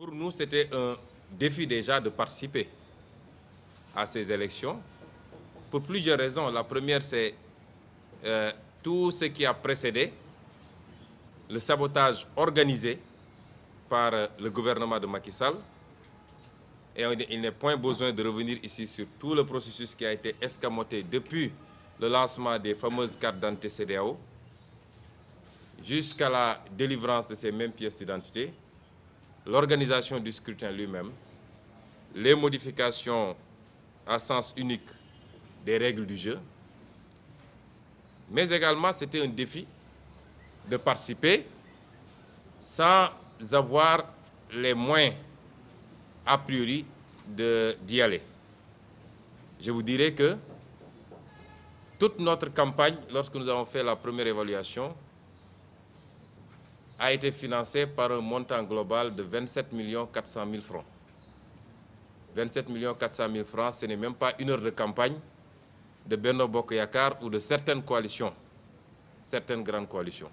Pour nous, c'était un défi déjà de participer à ces élections pour plusieurs raisons. La première, c'est tout ce qui a précédé le sabotage organisé par le gouvernement de Macky Sall. Et il n'est point besoin de revenir ici sur tout le processus qui a été escamoté depuis le lancement des fameuses cartes d'identité CEDEAO jusqu'à la délivrance de ces mêmes pièces d'identité, l'organisation du scrutin lui-même, les modifications à sens unique des règles du jeu, mais également c'était un défi de participer sans avoir les moyens a priori d'y aller. Je vous dirais que toute notre campagne, lorsque nous avons fait la première évaluation, a été financée par un montant global de 27 400 000 francs. 27 400 000 francs, ce n'est même pas une heure de campagne de Benno Bokk Yakaar ou de certaines coalitions, certaines grandes coalitions,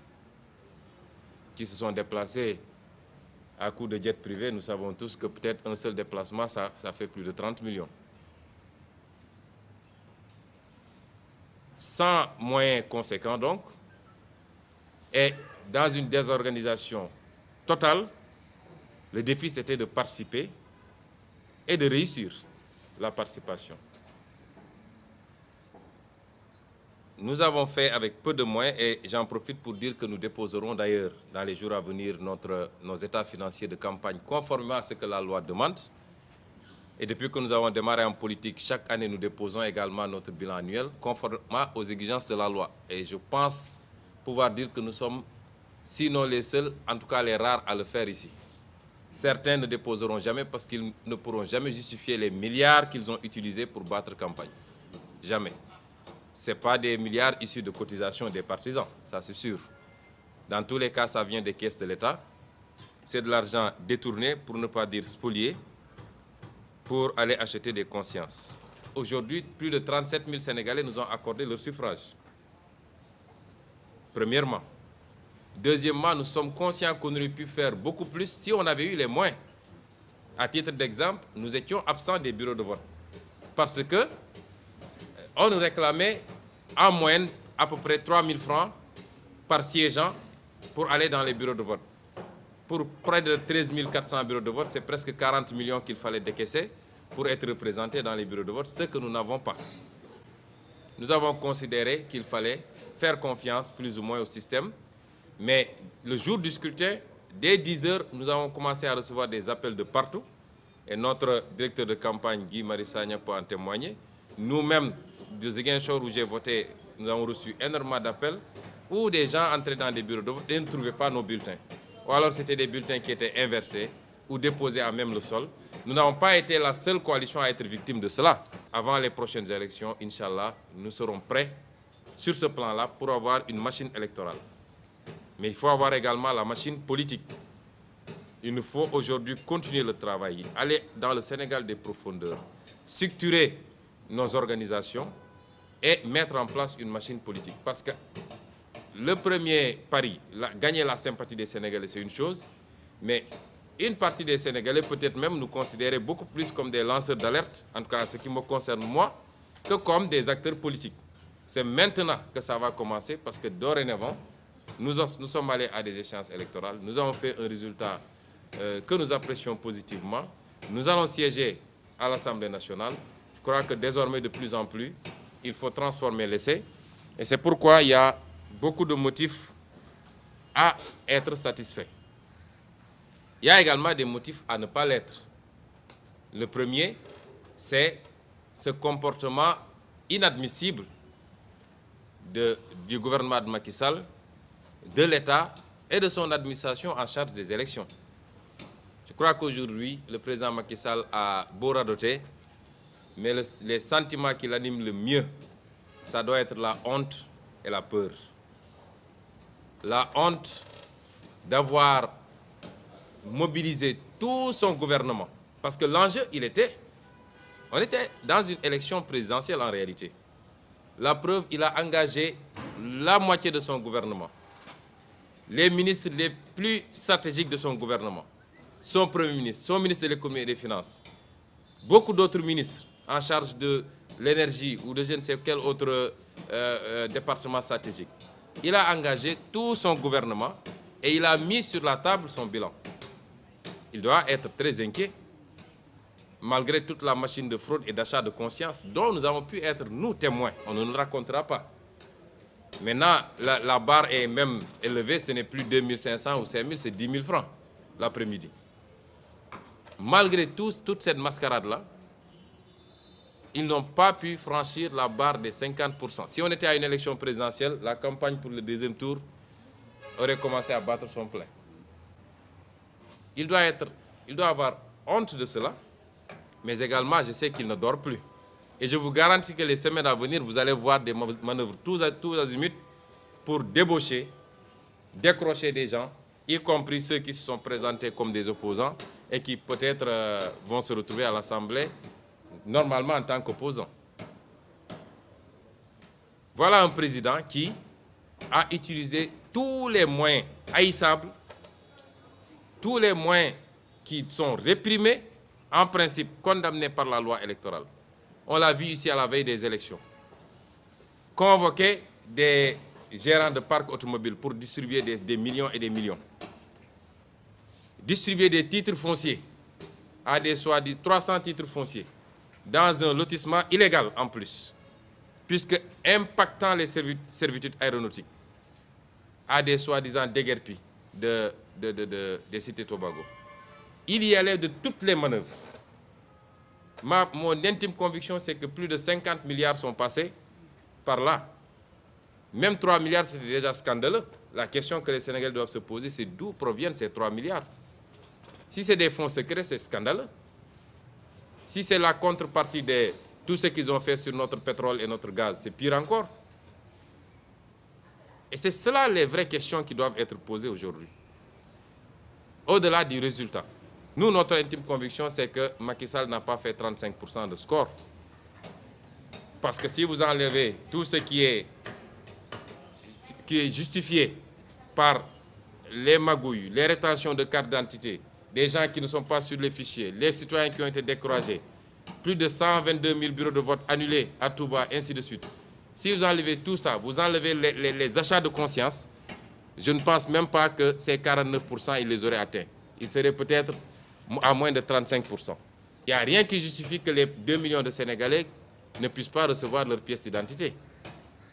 qui se sont déplacées à coup de jet privé. Nous savons tous que peut-être un seul déplacement, ça fait plus de 30 millions. Sans moyens conséquents donc, et dans une désorganisation totale, le défi c'était de participer et de réussir la participation. Nous avons fait avec peu de moyens et j'en profite pour dire que nous déposerons d'ailleurs dans les jours à venir nos états financiers de campagne conformément à ce que la loi demande. Et depuis que nous avons démarré en politique, chaque année nous déposons également notre bilan annuel conformément aux exigences de la loi. Et je pense pouvoir dire que nous sommes, sinon les seuls, en tout cas les rares à le faire ici. Certains ne déposeront jamais parce qu'ils ne pourront jamais justifier les milliards qu'ils ont utilisés pour battre campagne. Jamais. Ce n'est pas des milliards issus de cotisations des partisans, ça c'est sûr. Dans tous les cas, ça vient des caisses de l'État. C'est de l'argent détourné, pour ne pas dire spolié, pour aller acheter des consciences. Aujourd'hui, plus de 37 000 Sénégalais nous ont accordé leur suffrage. Premièrement. Deuxièmement, nous sommes conscients qu'on aurait pu faire beaucoup plus si on avait eu les moyens. À titre d'exemple, nous étions absents des bureaux de vote parce que on nous réclamait en moyenne à peu près 3 000 francs par siégeant pour aller dans les bureaux de vote. Pour près de 13 400 bureaux de vote, c'est presque 40 millions qu'il fallait décaisser pour être représentés dans les bureaux de vote, ce que nous n'avons pas. Nous avons considéré qu'il fallait faire confiance plus ou moins au système, mais le jour du scrutin, dès 10 heures, nous avons commencé à recevoir des appels de partout, et notre directeur de campagne, Guy Marius Sagna, peut en témoigner. Nous-mêmes, de Ziguinchor où j'ai voté, nous avons reçu énormément d'appels où des gens entraient dans des bureaux de vote et ne trouvaient pas nos bulletins. Ou alors c'était des bulletins qui étaient inversés ou déposés à même le sol. Nous n'avons pas été la seule coalition à être victime de cela. Avant les prochaines élections, Inch'Allah, nous serons prêts sur ce plan-là pour avoir une machine électorale. Mais il faut avoir également la machine politique. Il nous faut aujourd'hui continuer le travail, aller dans le Sénégal des profondeurs, structurer nos organisations et mettre en place une machine politique. Parce que le premier pari, gagner la sympathie des Sénégalais, c'est une chose, mais une partie des Sénégalais peut-être même nous considérer beaucoup plus comme des lanceurs d'alerte, en tout cas ce qui me concerne moi, que comme des acteurs politiques. C'est maintenant que ça va commencer parce que dorénavant, nous sommes allés à des échéances électorales, nous avons fait un résultat que nous apprécions positivement. Nous allons siéger à l'Assemblée nationale. Je crois que désormais, de plus en plus, il faut transformer l'essai. Et c'est pourquoi il y a beaucoup de motifs à être satisfaits. Il y a également des motifs à ne pas l'être. Le premier, c'est ce comportement inadmissible du gouvernement de Macky Sall, de l'État et de son administration en charge des élections. Je crois qu'aujourd'hui, le président Macky Sall a beau radoter, mais les sentiments qui l'animent le mieux, ça doit être la honte et la peur. La honte d'avoir mobilisé tout son gouvernement. Parce que l'enjeu, on était dans une élection présidentielle en réalité. La preuve, il a engagé la moitié de son gouvernement. Les ministres les plus stratégiques de son gouvernement. son Premier ministre, son ministre de l'économie et des finances, beaucoup d'autres ministres en charge de l'énergie ou de je ne sais quel autre département stratégique. Il a engagé tout son gouvernement et il a mis sur la table son bilan. Il doit être très inquiet, malgré toute la machine de fraude et d'achat de conscience dont nous avons pu être, nous, témoins. On ne nous racontera pas. Maintenant, la barre est même élevée, ce n'est plus 2500 ou 5000, c'est 10 000 francs l'après-midi. Malgré toute cette mascarade-là, ils n'ont pas pu franchir la barre des 50%. Si on était à une élection présidentielle, la campagne pour le deuxième tour aurait commencé à battre son plein. Il doit avoir honte de cela, mais également, je sais qu'il ne dort plus. Et je vous garantis que les semaines à venir, vous allez voir des manœuvres tous azimuts pour débaucher, décrocher des gens, y compris ceux qui se sont présentés comme des opposants et qui peut-être vont se retrouver à l'Assemblée, normalement en tant qu'opposants. Voilà un président qui a utilisé tous les moyens haïssables, tous les moyens qui sont réprimés, en principe condamnés par la loi électorale. On l'a vu ici à la veille des élections. Convoquer des gérants de parcs automobiles pour distribuer des millions et des millions. Distribuer des titres fonciers à des soi-disant 300 titres fonciers dans un lotissement illégal en plus, puisque impactant les servitudes aéronautiques à des soi-disant déguerpis des cités Tobago. Il y allait de toutes les manœuvres. Mon intime conviction, c'est que plus de 50 milliards sont passés par là. Même 3 milliards, c'était déjà scandaleux. La question que les Sénégalais doivent se poser, c'est d'où proviennent ces 3 milliards. Si c'est des fonds secrets, c'est scandaleux. Si c'est la contrepartie de tout ce qu'ils ont fait sur notre pétrole et notre gaz, c'est pire encore. Et c'est cela les vraies questions qui doivent être posées aujourd'hui. Au-delà du résultat. Nous, notre intime conviction, c'est que Macky Sall n'a pas fait 35% de score. Parce que si vous enlevez tout ce qui est justifié par les magouilles, les rétentions de cartes d'identité, des gens qui ne sont pas sur les fichiers, les citoyens qui ont été découragés, plus de 122 000 bureaux de vote annulés à Touba, ainsi de suite. Si vous enlevez tout ça, vous enlevez les achats de conscience, je ne pense même pas que ces 49%, ils les auraient atteints. Ils seraient peut-être à moins de 35%. Il n'y a rien qui justifie que les 2 millions de Sénégalais ne puissent pas recevoir leur pièce d'identité.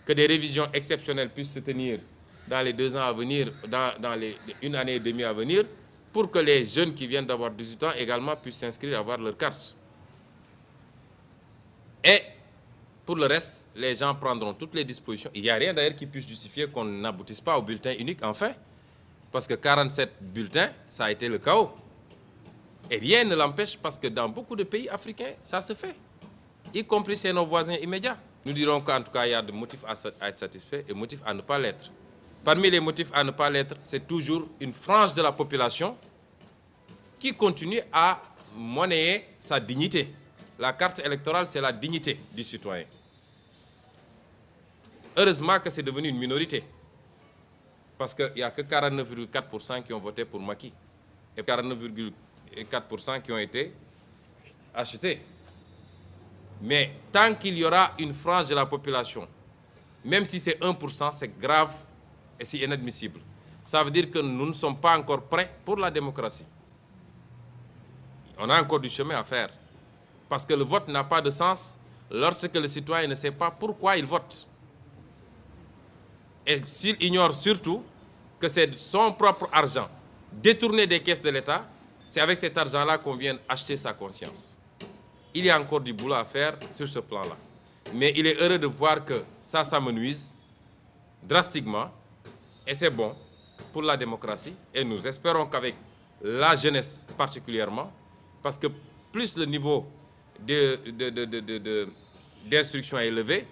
Que des révisions exceptionnelles puissent se tenir dans les 2 ans à venir, dans une année et demie à venir, pour que les jeunes qui viennent d'avoir 18 ans également puissent s'inscrire et avoir leur carte. Et pour le reste, les gens prendront toutes les dispositions. Il n'y a rien d'ailleurs qui puisse justifier qu'on n'aboutisse pas au bulletin unique, enfin. Parce que 47 bulletins, ça a été le chaos. Et rien ne l'empêche parce que dans beaucoup de pays africains, ça se fait. Y compris chez nos voisins immédiats. Nous dirons qu'en tout cas, il y a des motifs à être satisfaits et motifs à ne pas l'être. Parmi les motifs à ne pas l'être, c'est toujours une frange de la population qui continue à monnayer sa dignité. La carte électorale, c'est la dignité du citoyen. Heureusement que c'est devenu une minorité. Parce qu'il n'y a que 49,4% qui ont voté pour Macky. Et 49,4% qui ont été achetés. Mais tant qu'il y aura une frange de la population, même si c'est 1%, c'est grave et c'est inadmissible. Ça veut dire que nous ne sommes pas encore prêts pour la démocratie. On a encore du chemin à faire. Parce que le vote n'a pas de sens lorsque le citoyen ne sait pas pourquoi il vote. Et s'il ignore surtout que c'est son propre argent détourné des caisses de l'État, c'est avec cet argent-là qu'on vient acheter sa conscience. Il y a encore du boulot à faire sur ce plan-là. Mais il est heureux de voir que ça s'amenuise drastiquement et c'est bon pour la démocratie. Et nous espérons qu'avec la jeunesse particulièrement, parce que plus le niveau d'instruction est élevé,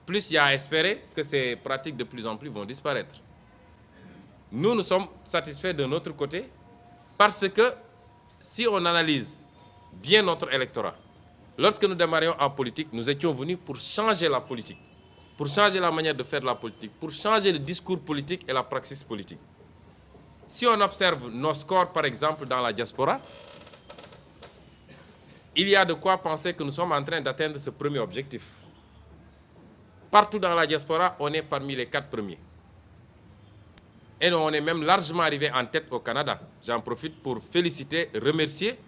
plus il y a à espérer que ces pratiques de plus en plus vont disparaître. Nous sommes satisfaits de notre côté parce que si on analyse bien notre électorat, lorsque nous démarrions en politique, nous étions venus pour changer la politique, pour changer la manière de faire la politique, pour changer le discours politique et la praxis politique. Si on observe nos scores, par exemple, dans la diaspora, il y a de quoi penser que nous sommes en train d'atteindre ce premier objectif. Partout dans la diaspora, on est parmi les 4 premiers. Et on est même largement arrivé en tête au Canada. J'en profite pour féliciter, remercier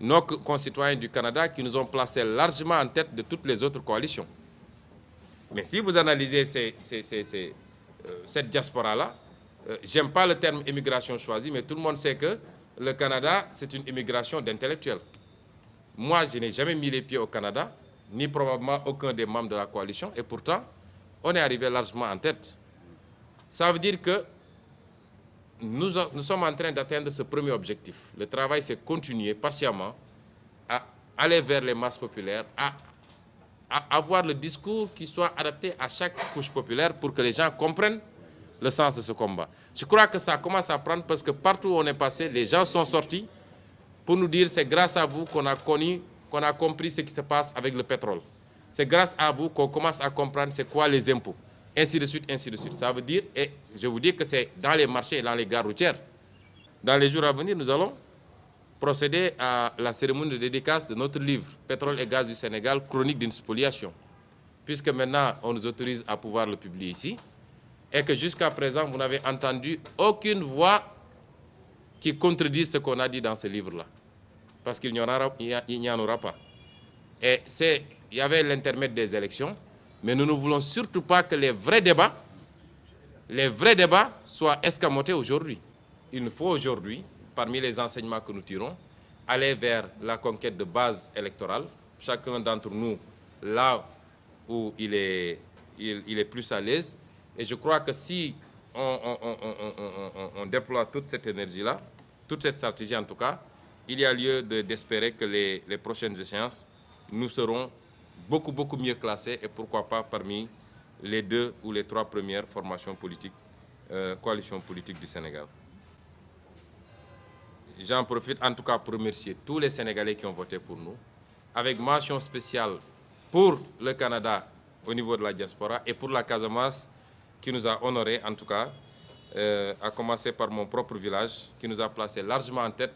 nos concitoyens du Canada qui nous ont placés largement en tête de toutes les autres coalitions. Mais si vous analysez cette diaspora-là, j'aime pas le terme immigration choisie, mais tout le monde sait que le Canada, c'est une immigration d'intellectuels. Moi, je n'ai jamais mis les pieds au Canada, ni probablement aucun des membres de la coalition, et pourtant, on est arrivé largement en tête. Ça veut dire que nous sommes en train d'atteindre ce premier objectif. Le travail, c'est continuer patiemment à aller vers les masses populaires, à avoir le discours qui soit adapté à chaque couche populaire pour que les gens comprennent le sens de ce combat. Je crois que ça commence à prendre parce que partout où on est passé, les gens sont sortis pour nous dire c'est grâce à vous qu'on a connu, qu'on a compris ce qui se passe avec le pétrole. C'est grâce à vous qu'on commence à comprendre c'est quoi les impôts. Ainsi de suite, ainsi de suite. Ça veut dire, et je vous dis que c'est dans les marchés et dans les gares routières. Dans les jours à venir, nous allons procéder à la cérémonie de dédicace de notre livre « Pétrole et gaz du Sénégal, chronique d'une spoliation ». Puisque maintenant, on nous autorise à pouvoir le publier ici, et que jusqu'à présent, vous n'avez entendu aucune voix qui contredise ce qu'on a dit dans ce livre-là. Parce qu'il n'y en aura pas. Et il y avait l'intermède des élections, mais nous ne voulons surtout pas que les vrais débats soient escamotés aujourd'hui. Il nous faut aujourd'hui, parmi les enseignements que nous tirons, aller vers la conquête de base électorale. Chacun d'entre nous, là où il est plus à l'aise. Et je crois que si on déploie toute cette énergie-là, toute cette stratégie en tout cas, il y a lieu d'espérer que les prochaines échéances, nous serons beaucoup mieux classés et pourquoi pas parmi les 2 ou les 3 premières formations politiques, coalitions politiques du Sénégal. J'en profite en tout cas pour remercier tous les Sénégalais qui ont voté pour nous, avec mention spéciale pour le Canada au niveau de la diaspora et pour la Casamance qui nous a honorés en tout cas, à commencer par mon propre village qui nous a placés largement en tête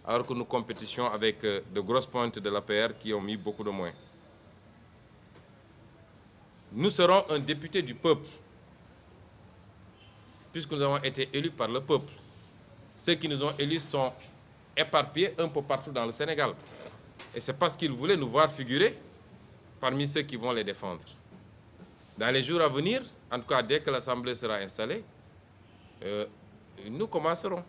alors que nous compétitions avec de grosses pointes de l'APR qui ont mis beaucoup de moins. Nous serons un député du peuple, puisque nous avons été élus par le peuple. Ceux qui nous ont élus sont éparpillés un peu partout dans le Sénégal. Et c'est parce qu'ils voulaient nous voir figurer parmi ceux qui vont les défendre. Dans les jours à venir, en tout cas dès que l'Assemblée sera installée, nous commencerons.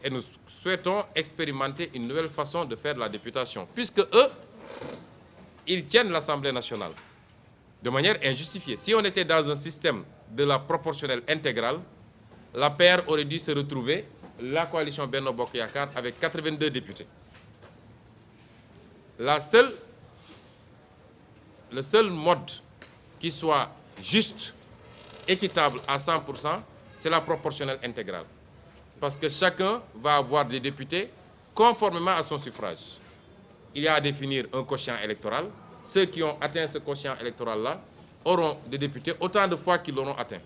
Et nous souhaitons expérimenter une nouvelle façon de faire de la députation, puisque eux, ils tiennent l'Assemblée nationale de manière injustifiée. Si on était dans un système de la proportionnelle intégrale, la paire aurait dû se retrouver, la coalition Benno Bokk Yakaar, avec 82 députés. Le seul mode qui soit juste, équitable à 100%, c'est la proportionnelle intégrale. Parce que chacun va avoir des députés conformément à son suffrage. Il y a à définir un quotient électoral. Ceux qui ont atteint ce quotient électoral-là auront des députés autant de fois qu'ils l'auront atteint.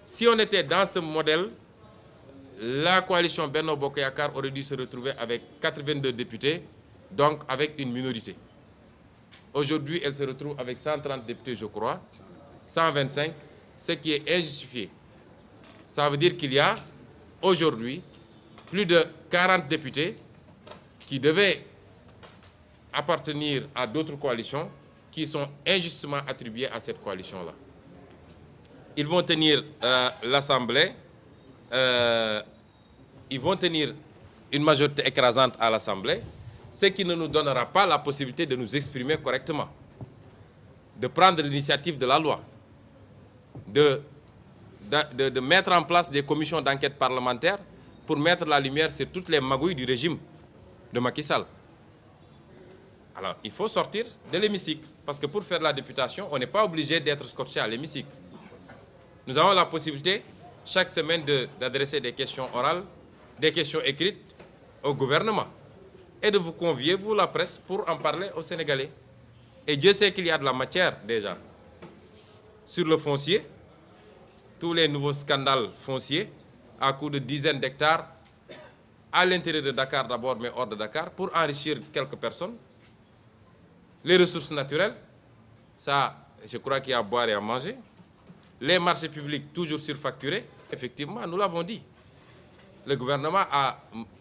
Si on était dans ce modèle, la coalition Benno Bokk Yakaar aurait dû se retrouver avec 82 députés, donc avec une minorité. Aujourd'hui, elle se retrouve avec 130 députés, je crois, 125, ce qui est injustifié. Ça veut dire qu'il y a aujourd'hui plus de 40 députés qui devaient appartenir à d'autres coalitions qui sont injustement attribués à cette coalition-là. Ils vont tenir l'Assemblée, ils vont tenir une majorité écrasante à l'Assemblée, ce qui ne nous donnera pas la possibilité de nous exprimer correctement, de prendre l'initiative de la loi, de mettre en place des commissions d'enquête parlementaire pour mettre la lumière sur toutes les magouilles du régime de Macky Sall. Alors, il faut sortir de l'hémicycle, parce que pour faire la députation, on n'est pas obligé d'être scotché à l'hémicycle. Nous avons la possibilité, chaque semaine, d'adresser des questions orales, des questions écrites au gouvernement, et de vous convier, vous, la presse, pour en parler aux Sénégalais. Et Dieu sait qu'il y a de la matière, déjà. Sur le foncier, tous les nouveaux scandales fonciers, à coup de dizaines d'hectares à l'intérieur de Dakar d'abord, mais hors de Dakar, pour enrichir quelques personnes. Les ressources naturelles, ça, je crois qu'il y a à boire et à manger. Les marchés publics, toujours surfacturés. Effectivement, nous l'avons dit. Le gouvernement a,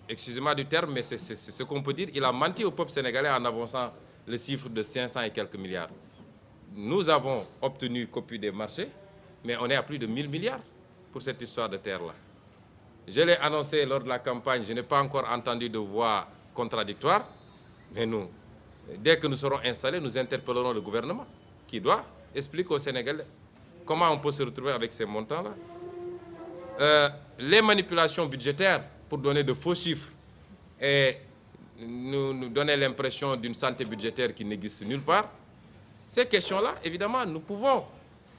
excusez-moi du terme, mais c'est ce qu'on peut dire, il a menti au peuple sénégalais en avançant le chiffre de 500 et quelques milliards. Nous avons obtenu copie des marchés, mais on est à plus de 1000 milliards pour cette histoire de terre-là. Je l'ai annoncé lors de la campagne, je n'ai pas encore entendu de voix contradictoire, mais nous, dès que nous serons installés, nous interpellerons le gouvernement qui doit expliquer aux Sénégalais comment on peut se retrouver avec ces montants-là. Les manipulations budgétaires pour donner de faux chiffres et nous donner l'impression d'une santé budgétaire qui n'existe nulle part, ces questions-là, évidemment, nous pouvons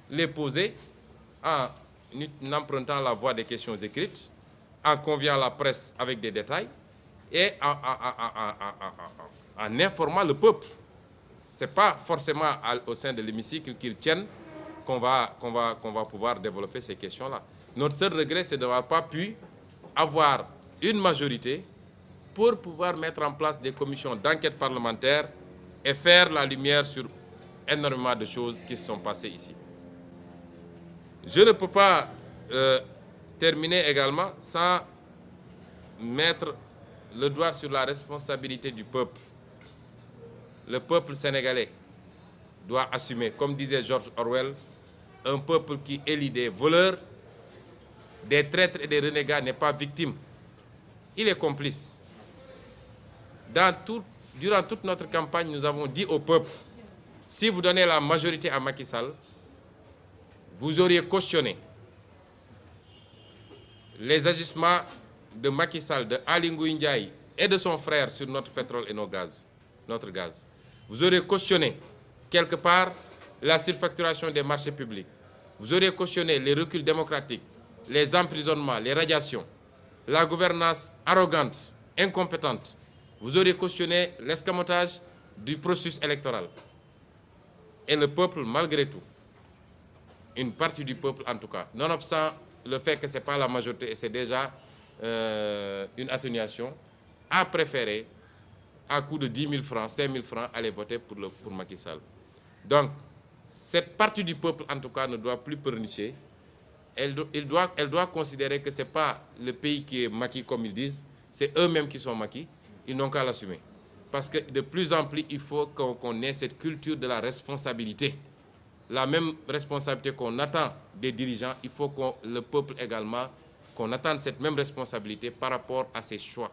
les poser en empruntant la voie des questions écrites, en conviant la presse avec des détails et en informant le peuple. Ce n'est pas forcément au sein de l'hémicycle qu'ils tiennent qu'on va pouvoir développer ces questions-là. Notre seul regret, c'est de n'avoir pas pu avoir une majorité pour pouvoir mettre en place des commissions d'enquête parlementaire et faire la lumière sur énormément de choses qui se sont passées ici. Je ne peux pas terminer également sans mettre le doigt sur la responsabilité du peuple. Le peuple sénégalais doit assumer, comme disait George Orwell, un peuple qui élit des voleurs, des traîtres et des renégats n'est pas victime. Il est complice. Durant toute notre campagne, nous avons dit au peuple, si vous donnez la majorité à Macky Sall, vous auriez cautionné les agissements de Macky Sall, de Aly Ngouille Ndiaye et de son frère sur notre pétrole et notre gaz. Vous auriez cautionné quelque part la surfacturation des marchés publics. Vous auriez cautionné les reculs démocratiques, les emprisonnements, les radiations, la gouvernance arrogante, incompétente. Vous auriez cautionné l'escamotage du processus électoral. Et le peuple, malgré tout, une partie du peuple en tout cas, nonobstant le fait que ce n'est pas la majorité et c'est déjà une atténuation, a préféré, à coût de 10 000 francs, 5 000 francs, aller voter pour Macky Sall. Donc, cette partie du peuple, en tout cas, ne doit plus pleurnicher. Elle doit considérer que ce n'est pas le pays qui est maquis, comme ils disent, c'est eux-mêmes qui sont maquis. Ils n'ont qu'à l'assumer. Parce que de plus en plus, il faut qu'on ait cette culture de la responsabilité. La même responsabilité qu'on attend des dirigeants, il faut que le peuple également, qu'on attende cette même responsabilité par rapport à ses choix.